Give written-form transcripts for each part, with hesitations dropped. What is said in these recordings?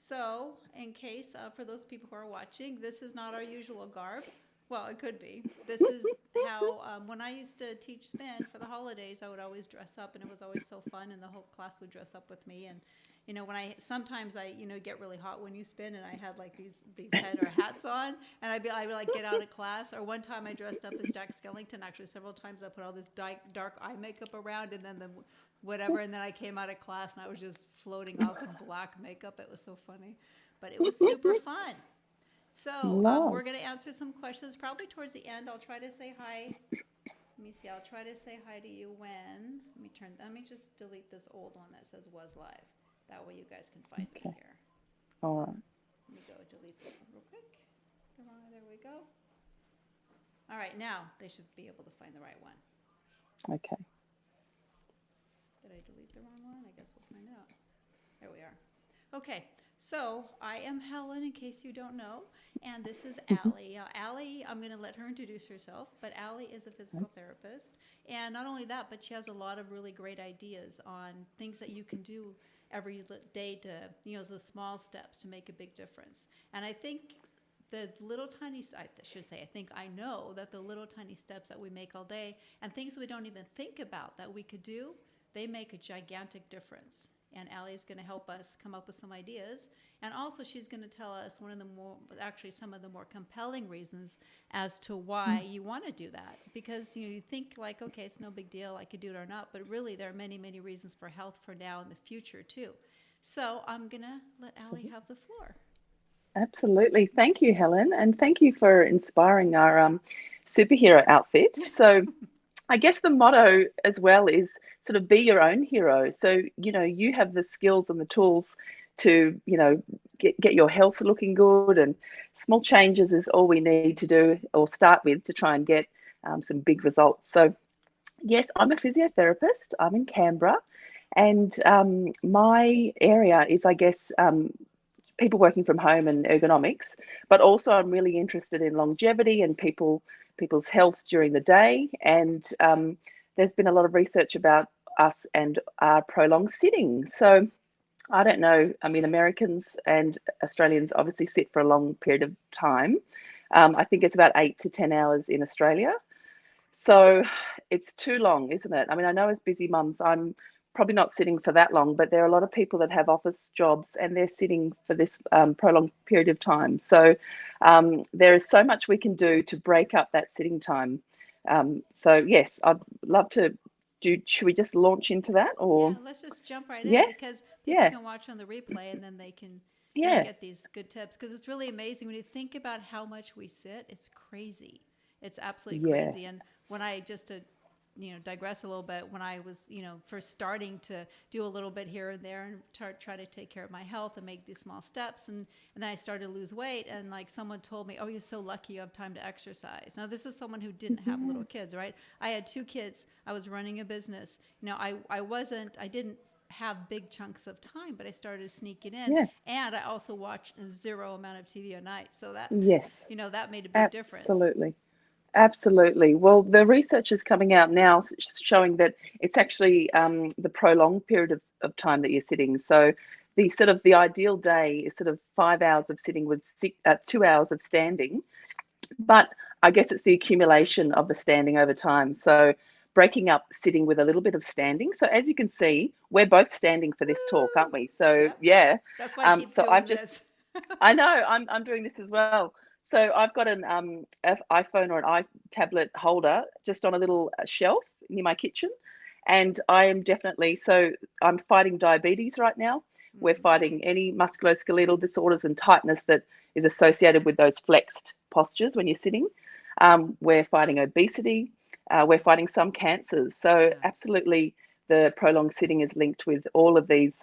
So, in case for those people who are watching, this is not our usual garb. Well, it could be. This is how, when I used to teach spin for the holidays, I would always dress up, and it was always so fun, and the whole class would dress up with me. And when sometimes I get really hot when you spin, and I had like these head or hats on, and I would like get out of class. Or one time I dressed up as Jack Skellington. Actually, several times I put all this dark eye makeup around, and then the whatever. And then I came out of class and I was just floating off with black makeup. It was so funny, but it was super fun. So Love. we're going to answer some questions probably towards the end. I'll try to say hi. Let me see. I'll try to say hi to you when. Let me just delete this old one that says was live. That way you guys can find me Okay. here. All right. Let me go delete this one real quick. There we go. All right, now they should be able to find the right one. Okay. Did I delete the wrong one? I guess we'll find out. There we are. Okay, so I am Helen, in case you don't know, and this is Allie. Allie, I'm going to let her introduce herself, but Allie is a physical therapist, and not only that, but she has a lot of really great ideas on things that you can do every day to, the small steps to make a big difference. And I think the little tiny, I should say, I know that the little tiny steps that we make all day and things we don't even think about that we could do, they make a gigantic difference. And Allie's going to help us come up with some ideas. And also she's going to tell us some of the more compelling reasons as to why you want to do that. Because you think like, okay, it's no big deal, I could do it or not. But really there are many, many reasons for health for now and the future too. So I'm going to let Allie have the floor. Absolutely. Thank you, Helen. And thank you for inspiring our superhero outfit. So I guess the motto as well is sort of be your own hero. So, you have the skills and the tools to, get your health looking good, and small changes is all we need to do or start with to try and get some big results. So, yes, I'm a physiotherapist. I'm in Canberra, and my area is, I guess, people working from home and ergonomics, but also I'm really interested in longevity and people's health during the day. And there's been a lot of research about us and prolonged sitting. So I don't know. I mean, Americans and Australians obviously sit for a long period of time. I think it's about 8 to 10 hours in Australia. So it's too long, isn't it? I mean, I know as busy mums, I'm probably not sitting for that long, but there are a lot of people that have office jobs and they're sitting for this prolonged period of time. So there is so much we can do to break up that sitting time. So yes, I'd love to do. Should we just launch into that, Yeah, or let's just jump right in yeah, because people yeah, can watch on the replay and then they can, yeah, get these good tips because it's really amazing when you think about how much we sit. It's crazy. It's absolutely yeah, crazy. And when I just to digress a little bit, when I was first starting to do a little bit here and there and try to take care of my health and make these small steps, and then I started to lose weight, and like someone told me, oh, you're so lucky you have time to exercise. Now this is someone who didn't have yeah, little kids, right? I had 2 kids. I was running a business. I didn't have big chunks of time, but I started sneaking in, yeah. and I also watched zero amount of TV a night, so that Yes, that made a big difference. absolutely. Absolutely. Well, the research is coming out now showing that it's actually the prolonged period of time that you're sitting. So the ideal day is sort of 5 hours of sitting with 2 hours of standing. But I guess it's the accumulation of the standing over time. So breaking up sitting with a little bit of standing. So as you can see, we're both standing for this talk, aren't Woo! we? So Yep. yeah. That's why I keep So doing I've just this. I know I'm doing this as well. So I've got an iPhone or an tablet holder just on a little shelf near my kitchen, and I am definitely I'm fighting diabetes right now. We're fighting any musculoskeletal disorders and tightness that is associated with those flexed postures when you're sitting. We're fighting obesity. We're fighting some cancers. So Yeah. absolutely, the prolonged sitting is linked with all of these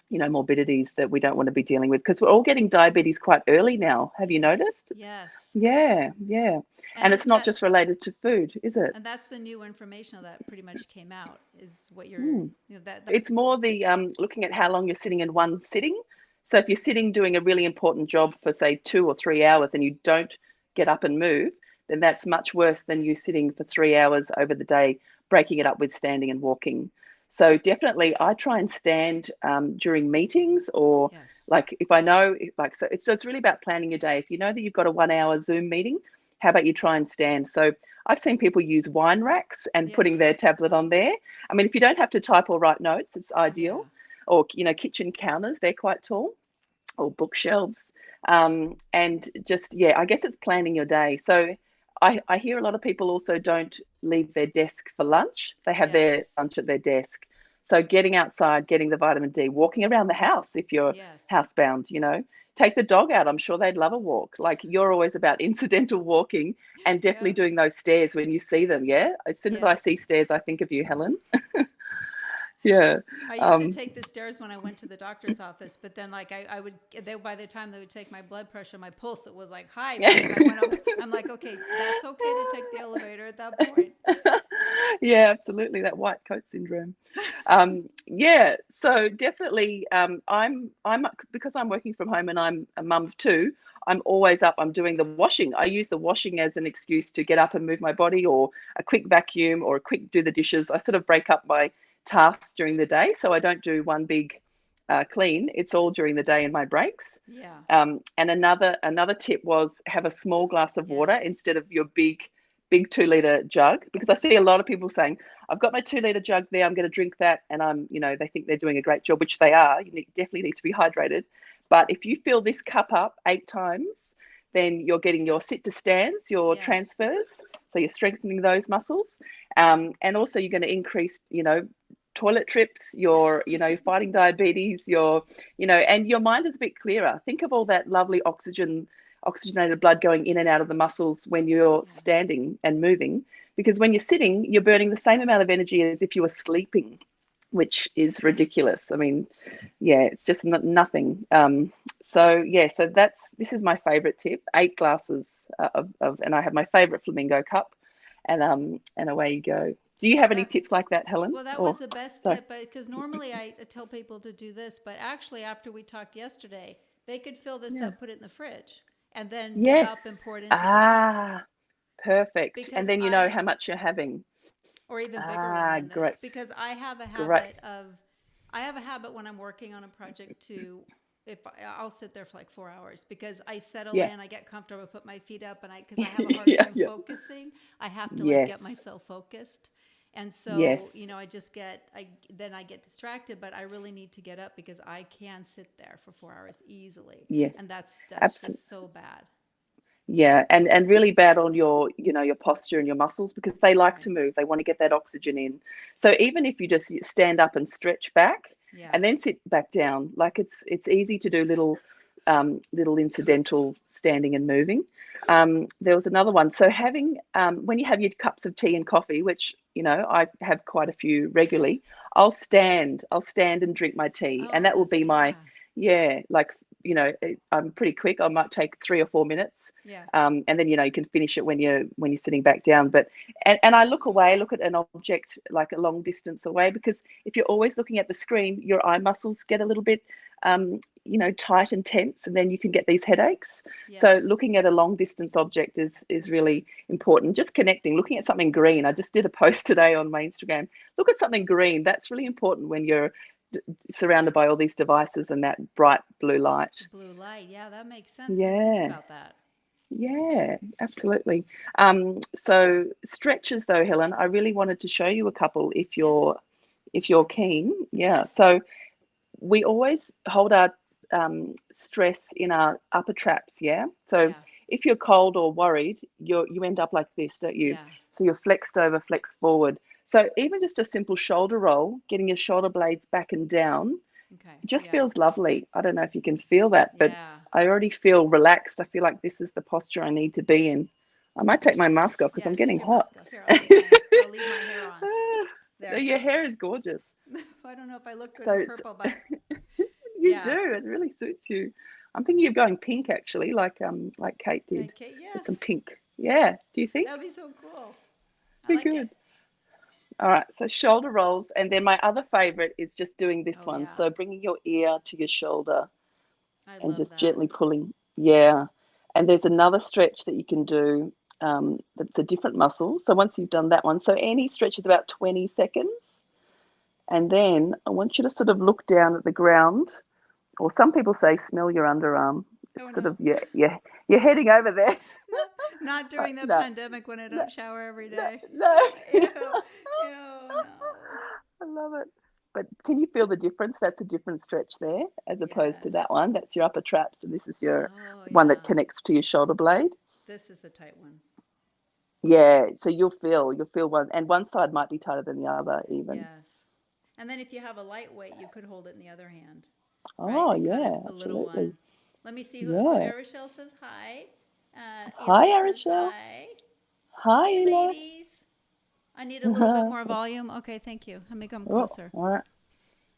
morbidities that we don't want to be dealing with because we're all getting diabetes quite early now. Have you Yes. noticed? Yes. Yeah, yeah. And And it's isn't not that just related to food, is it? and that's the new information that pretty much came out is what you're Mm. that It's more the looking at how long you're sitting in one sitting. So if you're sitting doing a really important job for, say, 2 or 3 hours and you don't get up and move, then that's much worse than you sitting for 3 hours over the day, breaking it up with standing and walking. So definitely, I try and stand during meetings, or Yes. like if I know, like so it's really about planning your day. If you know that you've got a 1 hour Zoom meeting, how about you try and stand? So I've seen people use wine racks and Yeah. putting their tablet on there. I mean, if you don't have to type or write notes, it's Yeah. ideal. Or kitchen counters, they're quite tall, or bookshelves. And just, yeah, I guess it's planning your day. So I hear a lot of people also don't leave their desk for lunch. They have their Yes. lunch at their desk. So getting outside, getting the vitamin D, walking around the house if you're Yes. housebound, take the dog out. I'm sure they'd love a walk. Like, you're always about incidental walking, and definitely Yep. doing those stairs when you see them. Yeah. As soon as I see Yes. stairs, I think of you, Helen. Yeah. I used to Um, take the stairs when I went to the doctor's office, but then like I would they by the time they would take my blood pressure, my pulse it was like high because I went up. I'm like, okay, that's okay to take the elevator at that point. Yeah, absolutely. That white coat syndrome. Yeah, so definitely, I'm because I'm working from home and I'm a mum of two. I'm always up. I'm doing the washing. I use the washing as an excuse to get up and move my body, or a quick vacuum, or a quick do the dishes. I sort of break up my tasks during the day, so I don't do one big clean. It's all during the day in my breaks. Yeah. And another tip was, have a small glass of water Yes. instead of your big 2 liter jug, because I see a lot of people saying, I've got my 2 liter jug there, I'm going to drink that, and they think they're doing a great job, which they are. Definitely need to be hydrated. But if you fill this cup up 8 times, then you're getting your sit to stands, your Yes. transfers, so you're strengthening those muscles. And also you're going to increase, toilet trips, you're fighting diabetes, and your mind is a bit clearer. Think of all that lovely oxygenated blood going in and out of the muscles when you're Yes. standing and moving, because when you're sitting, you're burning the same amount of energy as if you were sleeping, which is ridiculous. I mean, yeah, it's just nothing. So yeah, so this is my favorite tip: 8 glasses and I have my favorite flamingo cup, and away you go. Do you Well, have any tips like that, Helen? that was Or the best sorry. tip because normally I tell people to do this, but actually after we talked yesterday, they could fill this Yeah. up, put it in the fridge, and then get Yes. up and pour it into their cup. Ah, perfect. And Because then you know I how much you're having. or even bigger one Ah, than this great. because Great. I have a habit when I'm working on a project to if I'll sit there for like 4 hours because I settle Yeah. in, I get comfortable, I put my feet up, and because I have a hard Yeah, time yeah. focusing, I have to like Yes. get myself focused, and Yes. so I just I get distracted, but I really need to get up because I can sit there for 4 hours easily, Yes. and that's Absolutely. just so bad. Yeah, and really bad on your posture and your muscles, because they like Right? to move. They want to get that oxygen in. So even if you just stand up and stretch back Yeah. and then sit back down, like it's easy to do little incidental standing and moving. There was another one. So having when you have your cups of tea and coffee, which I have quite a few regularly, I'll stand and drink my tea, Oh, and that will be my, yeah. yeah, like, I'm pretty quick. I might take 3 or 4 minutes, Yeah. and then you can finish it when you're sitting back down. But and I look away, look at an object like a long distance away, because if you're always looking at the screen, your eye muscles get a little bit tight and tense, and then you can get these headaches. So Yes. looking at a long distance object is really important. Just connecting, looking at something green. I just did a post today on my Instagram. Look at something green. That's really important when you're surrounded by all these devices and that bright blue light. The blue light. Yeah, that makes sense. I didn't think Yeah, about that. yeah, absolutely. So stretches though, Helen, I really wanted to show you a couple Yes. if you're keen. Yeah. Yes. So we always hold our stress in our upper traps. Yeah. So Yeah. if you're cold or worried, you end up like this, don't you? Yeah. So you're flexed over, flexed forward. So even just a simple shoulder roll, getting your shoulder blades back and down, Okay. it just Yeah. feels lovely. I don't know if you can feel that, but Yeah. I already feel relaxed. I feel like this is the posture I need to be in. I might take my mask off because Yeah. I'm Take getting your hot. mask off. Here, I'll leave my hair on. There. Your hair is gorgeous. I don't know if I look good So in purple, but you yeah. do. It really suits you. I'm thinking of going pink actually, like Kate did. Okay. With Yes. some pink. Yeah. Do you think? That'd be so cool. I Be like it. good. All right. So shoulder rolls, and then my other favorite is just doing this Oh one. yeah. So bringing your ear to your shoulder I and love just that. gently pulling. Yeah. And there's another stretch that you can do, that's a different muscle. So once you've done that one, so any stretch is about 20 seconds. And then I want you to sort of look down at the ground, or some people say smell your underarm. Oh It's sort no. of, you're heading over there. Not, not during the No, pandemic when I no, don't shower every no, day. no. Ew. Ew, no. I love it. But can you feel the difference? That's a different stretch there as opposed to Yes. that one. That's your upper traps, and this is your Oh, one that yeah. connects to your shoulder blade. This is the tight one. Yeah, so you'll feel one, and one side might be tighter than the other even. Yes. And then if you have a lightweight, you could hold it in the other hand, right? Oh And cut yeah, a little absolutely. one. Let me see who. So Yeah. Arichelle says hi. Hi, Ela says Arichelle. hi. Hi, Hey, Ela. ladies. I need a little bit more volume. Okay, thank you. Let me come Oh, closer. all right.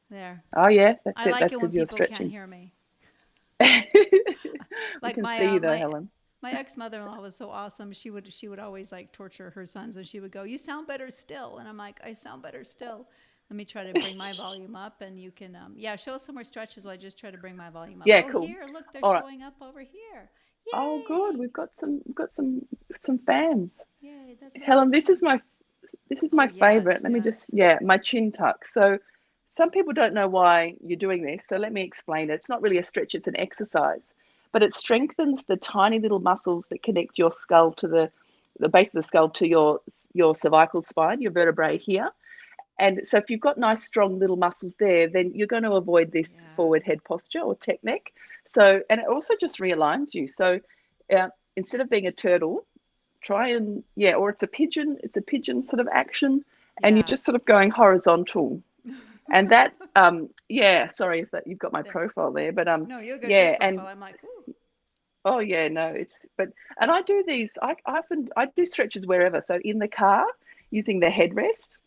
There. Oh yeah, that's I it. like That's it when because you're people can't stretching. hear me. We Like can see you though, my Helen. my ex mother in law was so awesome. She would always like torture her sons, and she would go, "You sound better still," and I'm like, "I sound better still." Let me try to bring my volume up, and you can yeah, show us some more stretches while I just try to bring my volume up. Yeah, Oh, cool. here, look, they're All right. showing up over here. Oh, good. Yay! We've got some fans. Yay! That's so Helen, this is fun. Oh my favorite. yes, Let me just, yes. yeah, my chin tuck. So some people don't know why you're doing this. So let me explain it. It's not really a stretch, it's an exercise, but it strengthens the tiny little muscles that connect your skull to the base of the skull to your cervical spine, your vertebrae here. And so if you've got nice, strong little muscles there, then you're going to avoid this Yeah. forward head posture or tech neck. So, and it also just realigns you. So instead of being a turtle, try and, yeah, or it's a pigeon sort of action, and you're Yeah. just sort of going horizontal. And that, yeah, sorry if that you've got my There. profile there, but No, you're good. Good yeah, profile. and I'm like, ooh. oh yeah, no, and I do these, I do stretches wherever. So in the car, using the headrest.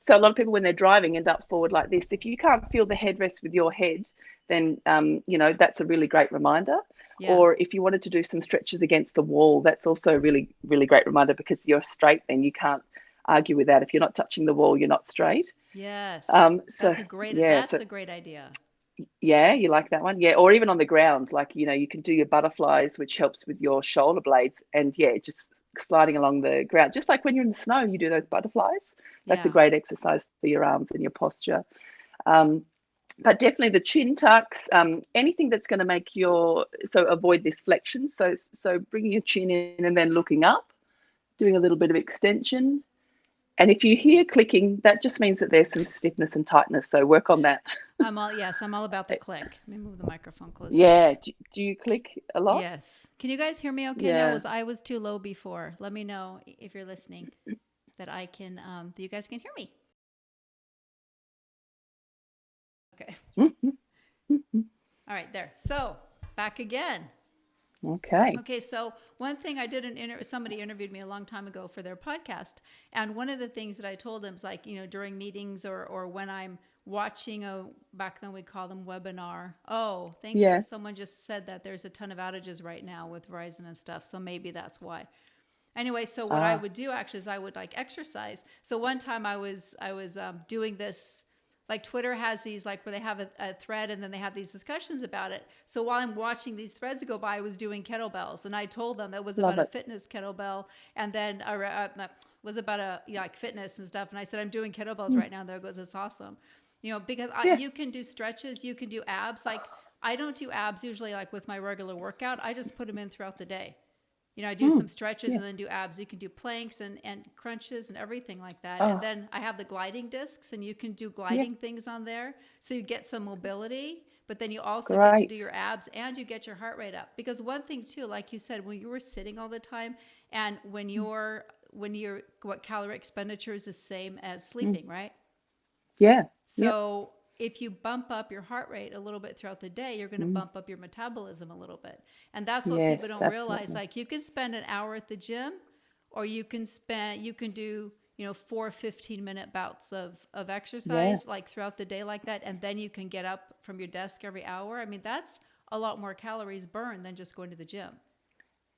So a lot of people, when they're driving, end up forward like this. If you can't feel the headrest with your head, then that's a really great reminder. Yeah. Or if you wanted to do some stretches against the wall, that's also a really, really great reminder because you're straight. Then you can't argue with that. If you're not touching the wall, you're not straight. Yes. So yeah, That's so a great idea. yeah, you like that one? Yeah, or even on the ground, like you can do your butterflies, which helps with your shoulder blades, and yeah, just sliding along the ground, just like when you're in the snow, you do those butterflies. That's a Yeah. great exercise for your arms and your posture. Um, but definitely the chin tucks, anything that's going to make so avoid this flexion. So bringing your chin in and then looking up, doing a little bit of extension. And if you hear clicking, that just means that there's some stiffness and tightness. So work on that. I'm all about the click. Let me move the microphone closer. Yeah. Do you click a lot? Yes. Can you guys hear me okay now? Yeah. I was too low before. Let me know if you're listening that I can that you guys can hear me. Okay. All right, there. So, back again. Okay. Okay, so one thing I did somebody interviewed me a long time ago for their podcast, and one of the things that I told them is like, during meetings or when I'm watching back then we call them webinar. Oh, thank you. Yeah. Someone just said that there's a ton of outages right now with Verizon and stuff, so maybe that's why. Anyway, so what I Ah, would do actually is I would like exercise. So one time I was doing this, like Twitter has these like where they have a thread and then they have these discussions about it. So while I'm watching these threads go by, I was doing kettlebells, and I told them it was love about a it. fitness kettlebell, and then was about like fitness and stuff. And I said I'm doing kettlebells Mm, right now. And there goes, it's awesome, because yeah. you can do stretches, you can do abs. Like I don't do abs usually like with my regular workout. I just put them in throughout the day. I do some Mm, stretches yeah. and then do abs. You can do planks and crunches and everything like that. And Oh, then I have the gliding discs, and you can do yeah. gliding things on there. So you get some mobility, but then you also get to do Great. your abs and you get your heart rate up. Because one thing too, like you said, when you were sitting all the time and when your what calorie expenditure is the same as Mm, sleeping, right? yeah. Yep. So if you bump up your heart rate a little bit throughout the day, you're going to Mm, bump up your metabolism a little bit. And that's what yes, people don't realize. absolutely. Like you can spend an hour at the gym, or you can do, 4 15-minute bouts of Yeah. exercise like throughout the day like that. And then you can get up from your desk every hour. I mean, that's a lot more calories burned than just going to the gym.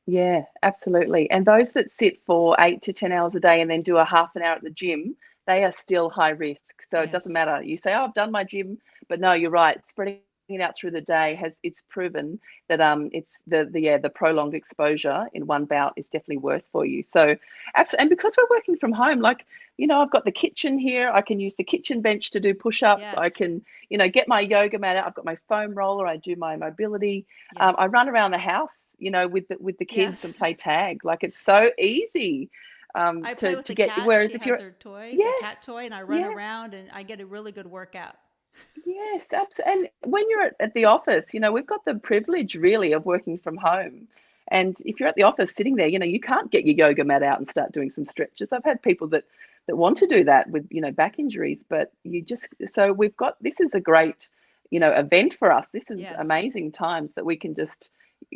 Yeah, absolutely. And those that sit for 8 to 10 hours a day and then do a half an hour at the gym, they are still high risk. So it doesn't Yes. matter. You say, oh, I've done my gym, but no, you're right. Spreading it out through the day it's proven that it's the prolonged exposure in one bout is definitely worse for you. So absolutely, and because we're working from home, like, I've got the kitchen here. I can use the kitchen bench to do push-ups. I Yes. can, get my yoga mat out. I've got my foam roller. I do my mobility. Yeah. I run around the house, with the kids Yes. and play tag. Like, it's so easy I play with to the get. cat. Whereas She if has you're, her toy, the yes, cat toy, and I run yeah. around and I get a really good workout. Yes, absolutely. And when you're at the office, we've got the privilege really of working from home. And if you're at the office sitting there, you can't get your yoga mat out and start doing some stretches. I've had people that want to do that with, back injuries, but so we've got, this is a great, event for us. This is Yes. amazing times that we can just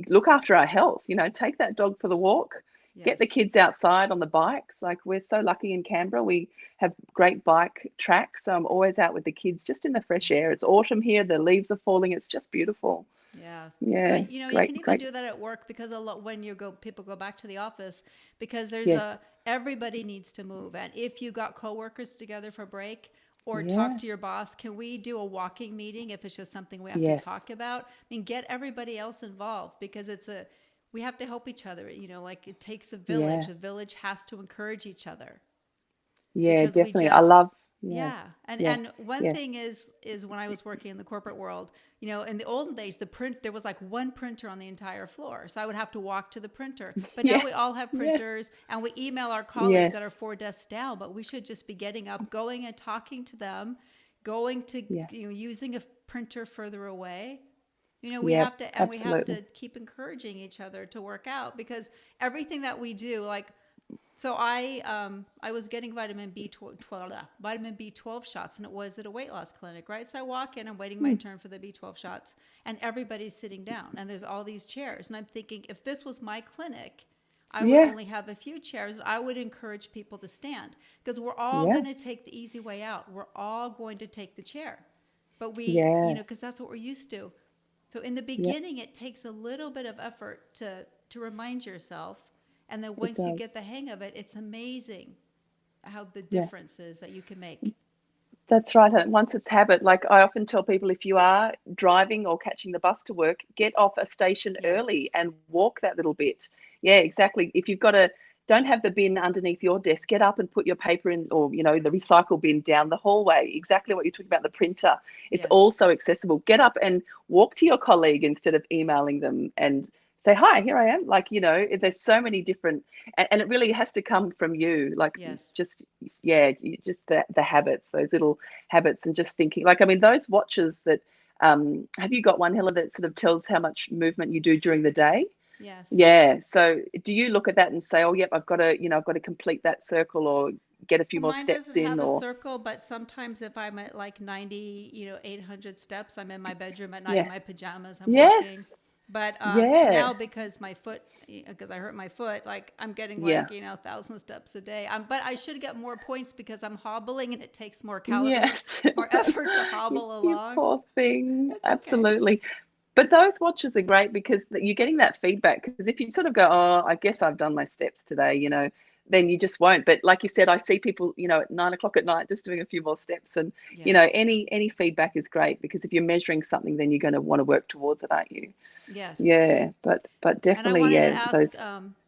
look after our health, take that dog for the walk, get the Yes. kids outside on the bikes. Like, we're so lucky in Canberra. We have great bike tracks. So I'm always out with the kids just in the fresh air. It's autumn here. The leaves are falling. It's just beautiful. Yeah. Yeah, But you great, can even great. do that at work because a lot when people go back to the office because Yes. everybody needs to move. And if you got coworkers together for break or talk Yeah. to your boss, can we do a walking meeting if it's just something we have to Yes. talk about? I mean, get everybody else involved because we have to help each other, like it takes a village. Yeah. The village has to encourage each other Yeah, because we definitely. I just love, yeah, yeah. And yeah, and one yeah. thing is when I was working in the corporate world, in the olden days there was like one printer on the entire floor. So I would have to walk to the printer. But now Yeah. we all have Yes. printers and we email our colleagues Yes. that are 4 desks down, but we should just be getting up, going and talking to them, going to Yeah. using a printer further away. We Yeah. have to, and we have Absolutely. to keep encouraging each other to work out because everything that we do, like so I was getting vitamin B12 shots, and it was at a weight loss clinic, right? So I walk in, I'm waiting my Hmm. turn for the B12 shots, and everybody's sitting down, and there's all these chairs, and I'm thinking if this was my clinic, I would Yeah. only have a few chairs. I would encourage people to stand because we're all Yeah. going to take the easy way out. We're all going to take the chair, but Yeah. because that's what we're used to. So in the Yeah. beginning, it takes a little bit of effort to remind yourself, and then It once you does. get the hang of it, it's amazing how the Yeah. difference is that you can make. That's right. And once it's habit, like, I often tell people, if you are driving or catching the bus to work, get off a station Yes. early and walk that little bit. Yeah, exactly. If you've got don't have the bin underneath your desk, get up and put your paper in, Yes. or, the recycle bin down the hallway. Exactly what you're talking about, the printer. It's Yes. all so accessible. Get up and walk to your colleague instead of emailing them and say, hi, here I am. Like, there's so many different, and it really has to come from you. Like, Yes. just, yeah, just the habits, those little habits, and just thinking, like, I mean, those watches that, have you got one, Helen, that sort of tells how much movement you do during the day? Yes. Yeah. So do you look at that and say, oh, yep, I've got to complete that circle, or get a few Well, more mine steps doesn't in, have a or, circle, but sometimes if I'm at like 90, 800 steps, I'm in my bedroom at night in yeah. my pajamas, I'm Yes. walking. But Yeah. now because because I hurt my foot, like I'm getting Yeah. like, 1,000 steps a day. But I should get more points because I'm hobbling and it takes more Yes. calories, more effort to You, hobble you along. poor thing. It's okay. Absolutely. But those watches are great because you're getting that feedback. Because if you sort of go, oh, I guess I've done my steps today, then you just won't. But like you said, I see people, at 9 o'clock at night just doing a few more steps. And, Yes. any feedback is great, because if you're measuring something, then you're going to want to work towards it, aren't you? Yes. Yeah. But And I definitely, wanted to yeah, ask those,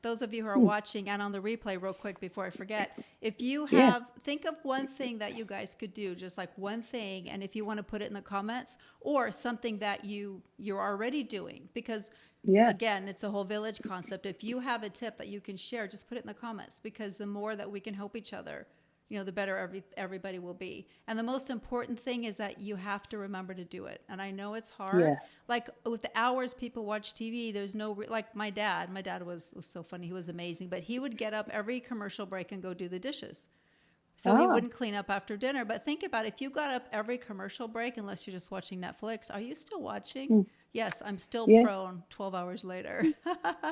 those of you who are hmm, watching and on the replay, real quick before I forget, if you yeah, think of one thing that you guys could do, just like one thing, and if you want to put it in the comments, or something that you're already doing, because yeah, again, it's a whole village concept. If you have a tip that you can share, just put it in the comments, because the more that we can help each other, the better everybody will be. And the most important thing is that you have to remember to do it. And I know it's hard. yeah, Like with the hours people watch TV, there's no like my dad. My dad was so funny. He was amazing, but he would get up every commercial break and go do the dishes. So he ah, wouldn't clean up after dinner. But think about it, if you got up every commercial break, unless you're just watching Netflix, are you still watching? hmm, Yes, I'm still yeah, prone 12 hours later.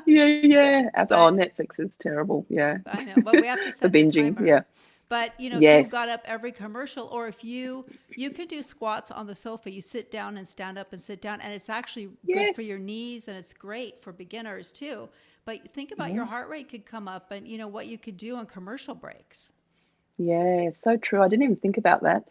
yeah, yeah. Oh, But Netflix is terrible. Yeah. I know, but we have to For set the binging. timer. Yeah. But if you Yes. got up every commercial, or if you can do squats on the sofa, you sit down and stand up and sit down, and it's actually good Yes. for your knees, and it's great for beginners too. But think about your Yeah. heart rate could come up, and what you could do on commercial breaks. Yeah. So true. I didn't even think about that.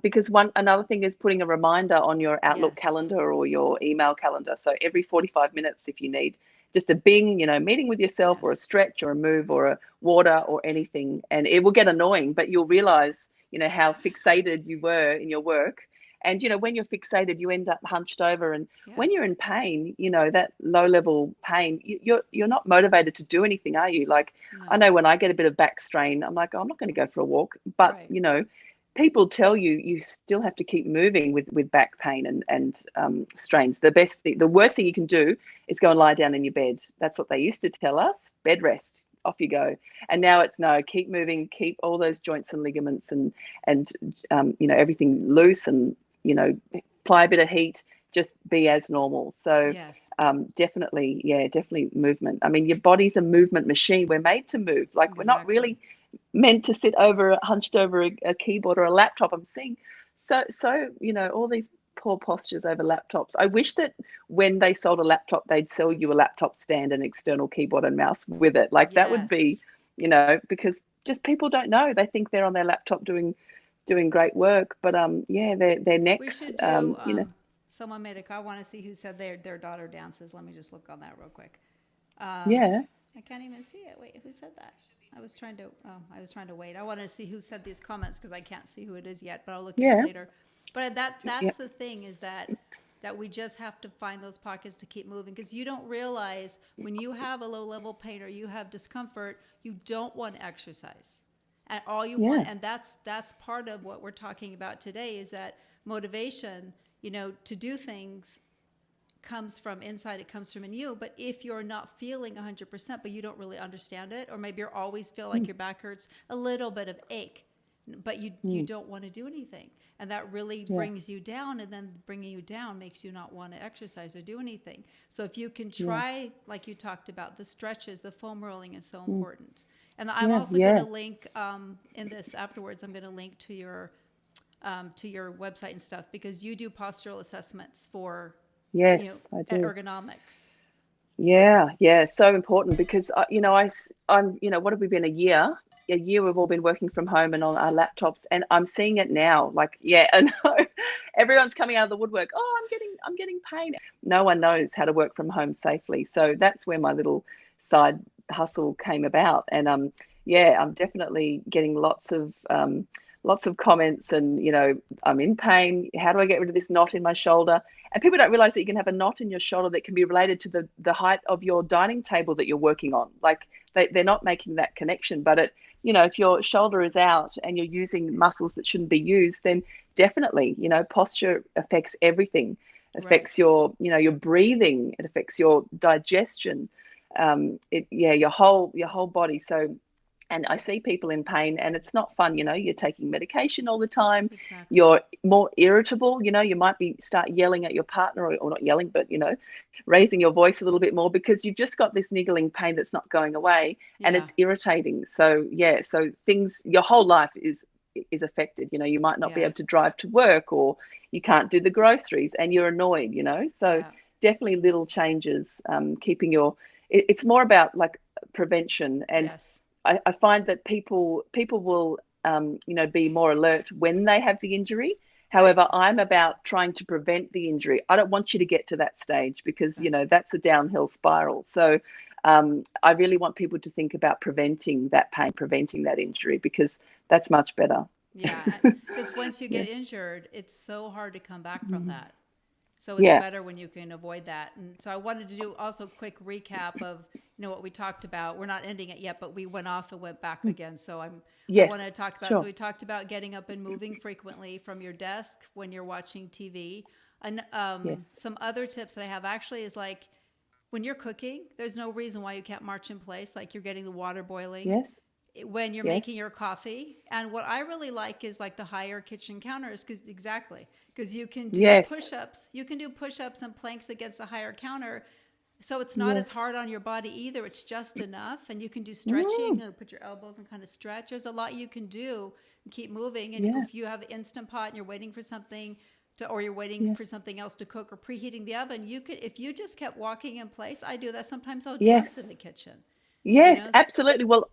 Because another thing is putting a reminder on your Outlook Yes. calendar or your email calendar. So every 45 minutes, if you need just a bing, meeting with yourself, or a Yes. stretch or a move or a water or anything, and it will get annoying, but you'll realize, how fixated you were in your work. And when you're fixated, you end up hunched over, and when you're Yes. in pain, that low level pain, you're not motivated to do anything, are you? Like, I No. know when I get a bit of back strain, I'm like, oh, I'm not going to go for a walk. But Right. people tell you you still have to keep moving with back pain and strains. The worst thing you can do is go and lie down in your bed. That's what they used to tell us. Bed rest, off you go. And now it's no, keep moving, keep all those joints and ligaments and everything loose, and apply a bit of heat. Just be as normal. So Yes. definitely, yeah, definitely movement. I mean, your body's a movement machine. We're made to move. Like, we're not Exactly. really meant to sit hunched over a keyboard or a laptop. I'm seeing so all these poor postures over laptops. I wish that when they sold a laptop, they'd sell you a laptop stand and external keyboard and mouse with it. Like, that would be, Yes. because just people don't know. They think they're on their laptop doing great work, but yeah, their We necks, should do, someone I want to see who said their daughter dances. Let me just look on that real quick. Um, yeah, I can't even see it. Wait, who said that? I was trying to wait. I wanted to see who said these comments because I can't see who it is yet, but I'll look at it yeah, later. But yeah, that's the thing, is that we just have to find those pockets to keep moving, because you don't realize when you have a low level pain or you have discomfort, you don't want to exercise. And all you yeah, want, and that's part of what we're talking about today, is that motivation, to do things comes from inside, it comes from in you. But if you're not feeling 100%, but you don't really understand it, or maybe you always feel like mm, your back hurts, a little bit of ache, but you mm, don't want to do anything, and that really yeah, brings you down, and then bringing you down makes you not want to exercise or do anything. So if you can yeah, try, like you talked about, the stretches, the foam rolling is so mm, important. And I'm yeah, also going yeah. to link, in this afterwards, I'm going to link to your website and stuff, because you do postural assessments for, Yes, I at do. ergonomics. Yeah, yeah, so important because I'm what have we been, a year? A year we've all been working from home and on our laptops, and I'm seeing it now. Like, yeah, I know everyone's coming out of the woodwork. Oh, I'm getting pain. No one knows how to work from home safely. So that's where my little side hustle came about. And yeah, I'm definitely getting lots of comments, and I'm in pain. How do I get rid of this knot in my shoulder? And people don't realize that you can have a knot in your shoulder that can be related to the height of your dining table that you're working on. Like, they're not making that connection. But if your shoulder is out and you're using muscles that shouldn't be used, then definitely, posture affects everything. It Right. affects your breathing. It affects your digestion. Yeah, your whole body. So, and I see people in pain, and it's not fun. You're taking medication all the time. Exactly. You're more irritable. You might be start yelling at your partner, or not yelling, but raising your voice a little bit more, because you've just got this niggling pain that's not going away, and Yeah. it's irritating. So yeah, so your whole life is affected. You might not be able Yes. to drive to work, or you can't do the groceries, and you're annoyed. So Yeah. definitely little changes. Keeping it's more about, like, prevention. And Yes. I find that people will be more alert when they have the injury. Right. However, I'm about trying to prevent the injury. I don't want you to get to that stage, because Exactly. that's a downhill spiral. So I really want people to think about preventing that pain, preventing that injury, because that's much better. Yeah. Because once you Yeah. get injured, it's so hard to come back from that. So it's Yeah. better when you can avoid that. And so I wanted to do also a quick recap of, what we talked about. We're not ending it yet, but we went off and went back again. So I Yes. want to talk about, so Sure. we talked about getting up and moving frequently from your desk when you're watching TV. And Yes. some other tips that I have actually is, like, when you're cooking, there's no reason why you can't march in place. Like, you're getting the water boiling Yes. when you're Yes. making your coffee. And what I really like is, like, the higher kitchen counters, because you can do Yes. push-ups. You can do push-ups and planks against the higher counter. So it's not as Yes. hard on your body either. It's just enough. And you can do stretching, Mm, put your elbows and kind of stretch. There's a lot you can do and keep moving. And yeah. if you have Instant Pot and you're waiting for something or you're waiting Yeah. for something else to cook or preheating the oven, you could, if you just kept walking in place, I do that. Sometimes I'll dance in Yes. the kitchen, you Yes, know? absolutely. Well,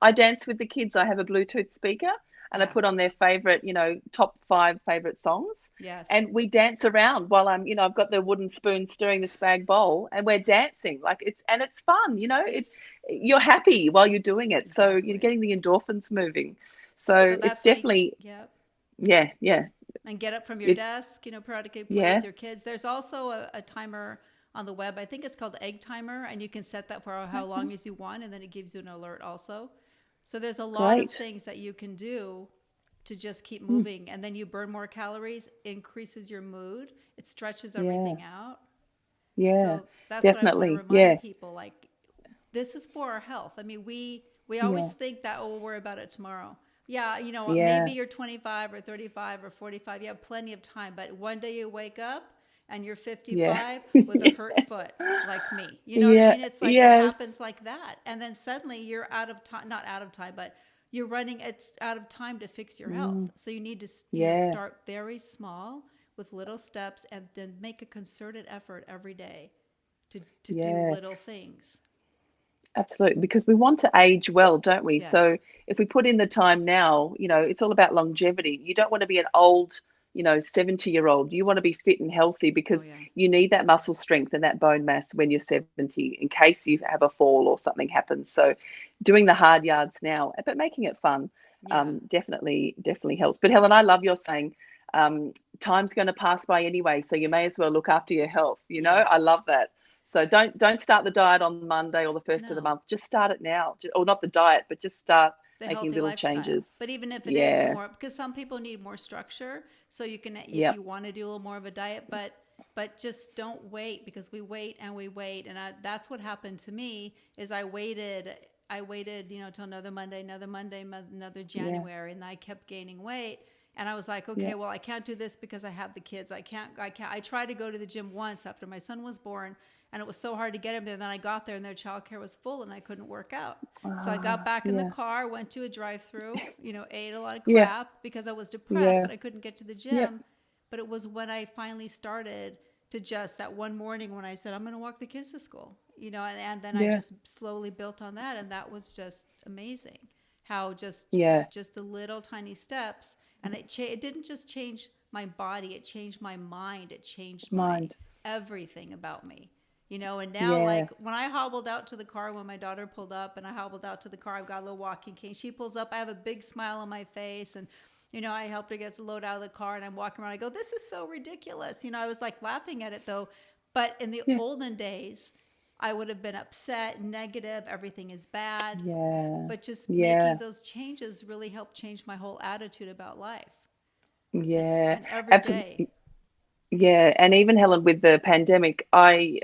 I dance with the kids. I have a Bluetooth speaker, and I Yeah. put on their favorite, top 5 favorite songs. Yes. And we dance around while I've got the wooden spoon stirring the spag bowl, and we're dancing. Like it's fun, It's you're happy while you're doing it. So you're exactly. getting the endorphins moving. So So it's that's when you, definitely, yeah. yeah, yeah, And get up from your it, desk, periodically play with yeah, your kids. There's also a timer on the web. I think it's called Egg Timer, and you can set that for how okay, long as you want, and then it gives you an alert also. So there's a lot of great. things that you can do to just keep Mm, moving, and then you burn more calories, increases your mood, it stretches yeah, everything out. yeah, So that's what I want to definitely. remind Yeah, people, like, this is for our health. I mean, we always yeah, think that, oh, we'll worry about it tomorrow. Yeah, you know what, maybe yeah, you're 25 or 35 or 45, you have plenty of time, but one day you wake up and you're yeah, 55 with a hurt foot, like me. You know what I yeah, mean? It's like it yes, happens like that. And then suddenly you're out of time, not out of time, but you're running, it's out of time to fix your health. mm, So you need to, yeah, start very small with little steps and then make a concerted effort every day to do yeah. little things. Absolutely, because we want to age well, don't we? So Yes. if we put in the time now, it's all about longevity. You don't want to be an old, 70-year-old. You want to be fit and healthy Oh, because yeah. you need that muscle strength and that bone mass when you're 70 in case you have a fall or something happens. So doing the hard yards now, but making it fun, Yeah. definitely helps. But Helen, I love your saying, time's going to pass by anyway, so you may as well look after your health. I Yes. love that. So don't start the diet on Monday or the first of the No. month. Just start it now, or not the diet, but just start The making healthy little lifestyle. changes. But even if it is Yeah, more, because some people need more structure, so you can, if yep, you want to do a little more of a diet, but just don't wait, because we wait and we wait, and that's what happened to me. Is I waited, till another Monday, another yeah, January, and I kept gaining weight. And I was like, yeah, okay, well, I can't do this because I have the kids. I can't. I tried to go to the gym once after my son was born, and it was so hard to get him there. Then I got there, and their childcare was full, and I couldn't work out. So I got back in the yeah, car, went to a drive-through, ate a lot of yeah, crap because I was depressed yeah, that I couldn't get to the yep, gym. But it was when I finally started to just that one morning when I said, I'm going to walk the kids to school, and then I yeah, just slowly built on that. And that was just amazing how yeah. just the little tiny steps. And it didn't just change my body, it changed my mind, it changed my Mind. everything about me. And now, Yeah, like, when I hobbled out to the car, when my daughter pulled up and I hobbled out to the car, I've got a little walking cane. She pulls up, I have a big smile on my face. And, I helped her get the load out of the car, and I'm walking around. I go, this is so ridiculous. I was like laughing at it though. But in the yeah, olden days, I would have been upset, negative, everything is bad. yeah, But just yeah, making those changes really helped change my whole attitude about life. And, yeah. and every day. Absolutely. Yeah, and even Helen, with the pandemic, Yes.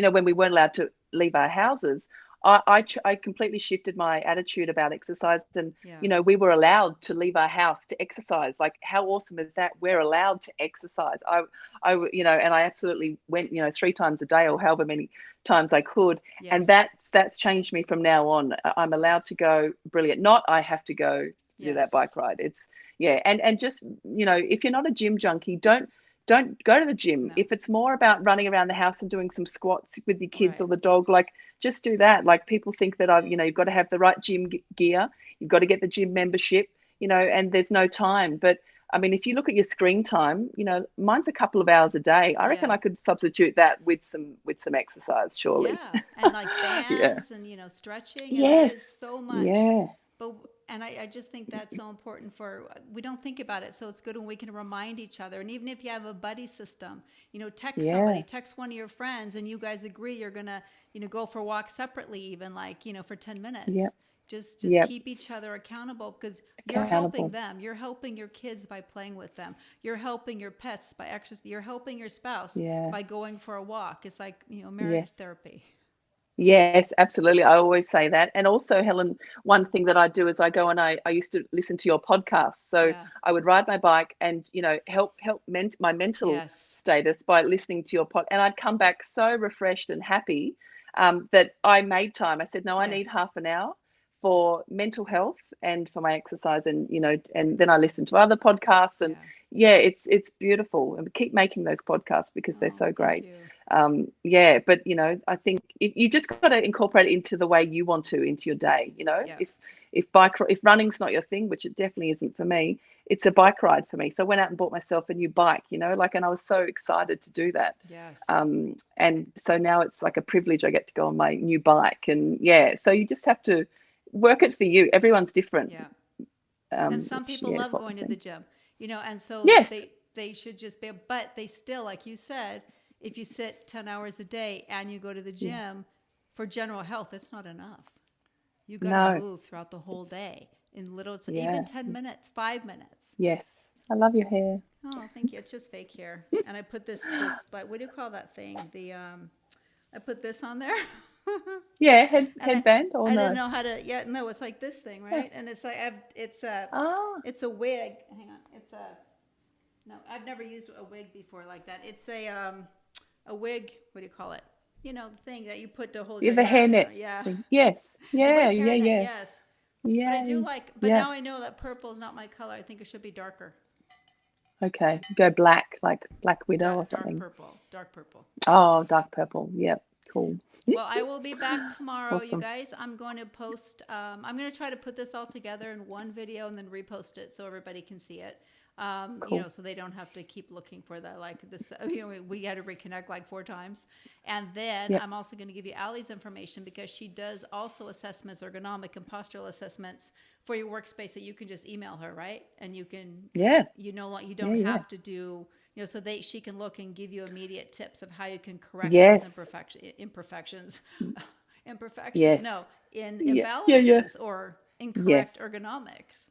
when we weren't allowed to leave our houses, I completely shifted my attitude about exercise, and Yeah. we were allowed to leave our house to exercise. Like, how awesome is that? We're allowed to exercise. And I absolutely went, 3 times a day or however many times I could, and Yes. that's changed me from now on. I'm allowed Yes. to go. Brilliant. Not I have to go do that bike Yes. ride. It's yeah, and just if you're not a gym junkie, don't go to the gym. No. If it's more about running around the house and doing some squats with your kids Right. or the dog, like, just do that. Like, people think that you've got to have the right gym gear, you've got to get the gym membership, and there's no time. But I mean, if you look at your screen time, mine's a couple of hours a day. I reckon Yeah. I could substitute that with some exercise, surely. Yeah. And like Yeah. bands and, stretching, and there Yes. is so much. Yeah. But, and I just think that's so important we don't think about it. So it's good when we can remind each other. And even if you have a buddy system, text somebody, Yeah. text one of your friends, and you guys agree you're going to, go for a walk separately, even like, for 10 minutes. Yep. Just Yep. keep each other accountable, because you're helping Accountable. them. You're helping your kids by playing with them. You're helping your pets by exercise. You're helping your spouse Yeah. by going for a walk. It's like, marriage Yes. therapy. Yes, absolutely. I always say that. And also, Helen, one thing that I do is I go and I used to listen to your podcast. So Yeah. I would ride my bike and, help my mental Yes. status by listening to your pod. And I'd come back so refreshed and happy, that I made time. I said, no, I need Yes. half an hour for mental health and for my exercise. And, and then I listen to other podcasts, and Yeah. yeah, it's beautiful. And keep making those podcasts because they're Oh, so thank great. you. Yeah, but I think you just got to incorporate it into the way you want to into your day. Yeah. if running's not your thing, which it definitely isn't for me, it's a bike ride for me. So I went out and bought myself a new bike, like, and I was so excited to do that. Yes. And so now it's like a privilege. I get to go on my new bike, and yeah, so you just have to work it for you. Everyone's different. Yeah. And some Which, people yeah, is love what we're going to the saying. gym, and so Yes. they should just be, but they still, like you said, if you sit 10 hours a day and you go to the Yeah. gym for general health, it's not enough. You got to No. move throughout the whole day in little, even Yeah. 10 minutes, 5 minutes. Yes. I love your hair. Oh, thank you. It's just fake hair. And I put this, like, what do you call that thing? I put this on there. Yeah. And Headband or I didn't no? know how to, yeah, no, it's like this thing, Yeah. right? And it's like, Ah. it's a wig. Hang on. No, I've never used a wig before like that. It's a wig, what do you call it? The thing that you put to hold Yeah, your the hair. hairnet Yeah. thing. Yes. A Yeah. wig Yeah. hairnet, Yeah. yes. But I do Yay. like, but Yeah. now I know that purple is not my color. I think it should be darker. Okay. Go black, like Black Widow or Dark something. purple. Dark purple. Oh, dark purple. Yep. Cool. Well, I will be back tomorrow, you Awesome. guys. I'm going to post, I'm going to try to put this all together in one video and then repost it so everybody can see it. Cool. So they don't have to keep looking for that. Like this, we had to reconnect like 4 times. And then Yep. I'm also going to give you Allie's information because she does also assessments, ergonomic and postural assessments for your workspace that you can just email her, right? And you can, Yeah. you Yeah. don't Yeah. have to do, so she can look and give you immediate tips of how you can correct those Yes. imperfections, Yes. no, in Yeah. Yeah. Yeah. imbalances or Yes. incorrect ergonomics.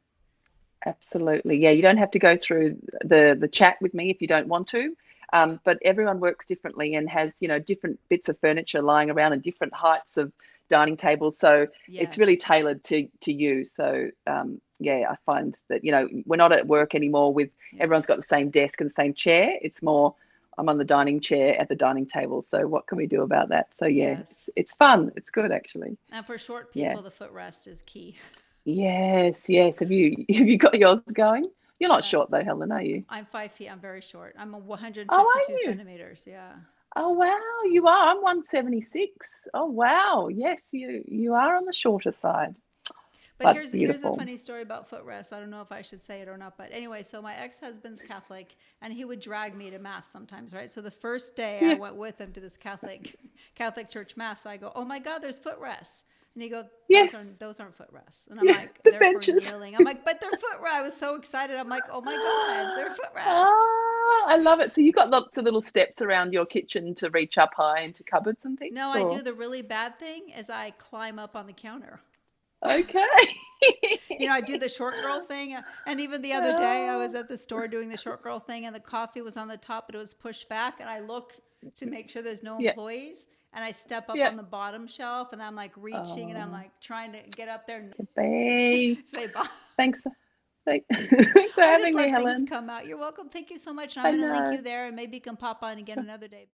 Absolutely. Yeah, you don't have to go through the chat with me if you don't want to. But everyone works differently and has, different bits of furniture lying around and different heights of dining tables. So it's really Yes. tailored to you. So yeah, I find that, we're not at work anymore with everyone's got Yes. the same desk and the same chair. It's more I'm on the dining chair at the dining table. So what can we do about that? So yeah, Yes. it's fun. It's good actually. And for short Yeah. people, the footrest is key. Yes, yes. Have you got yours going? You're not Uh, short though, Helen, are you? I'm 5 feet. I'm very short. I'm a Oh, are 152 you? centimeters. Yeah. Oh wow, you are. I'm 176. Oh wow. Yes, you are on the shorter side, But but here's a beautiful. funny story about footrest. I don't know if I should say it or not, but anyway, so my ex-husband's Catholic, and he would drag me to mass sometimes, right? So the first day I Yeah. went with him to this Catholic church mass, I go, "Oh my God, there's footrests," and he go, Yes. those aren't footrests," and I'm Yeah. like, The "They're for benches. kneeling." I'm like, "But they're footrest." I was so excited. I'm like, "Oh my God, they're footrests." Ah, I love it. So you got lots of little steps around your kitchen to reach up high into cupboards and things, No, I do or the really bad thing is I climb up on the counter. okay. I do the short girl thing. And even the other day, I Ah, was at the store doing the short girl thing, and the coffee was on the top, but it was pushed back. And I look to make sure there's no yeah, employees. And I step up yeah. on the bottom shelf, and I'm like reaching, and I'm Oh, like trying to get up there and Bay. say bye. Thanks for, thanks for I just having me, let things Helen. come out. You're welcome. Thank you so much. And I'm I going to link know. you there, and maybe you can pop on again another day.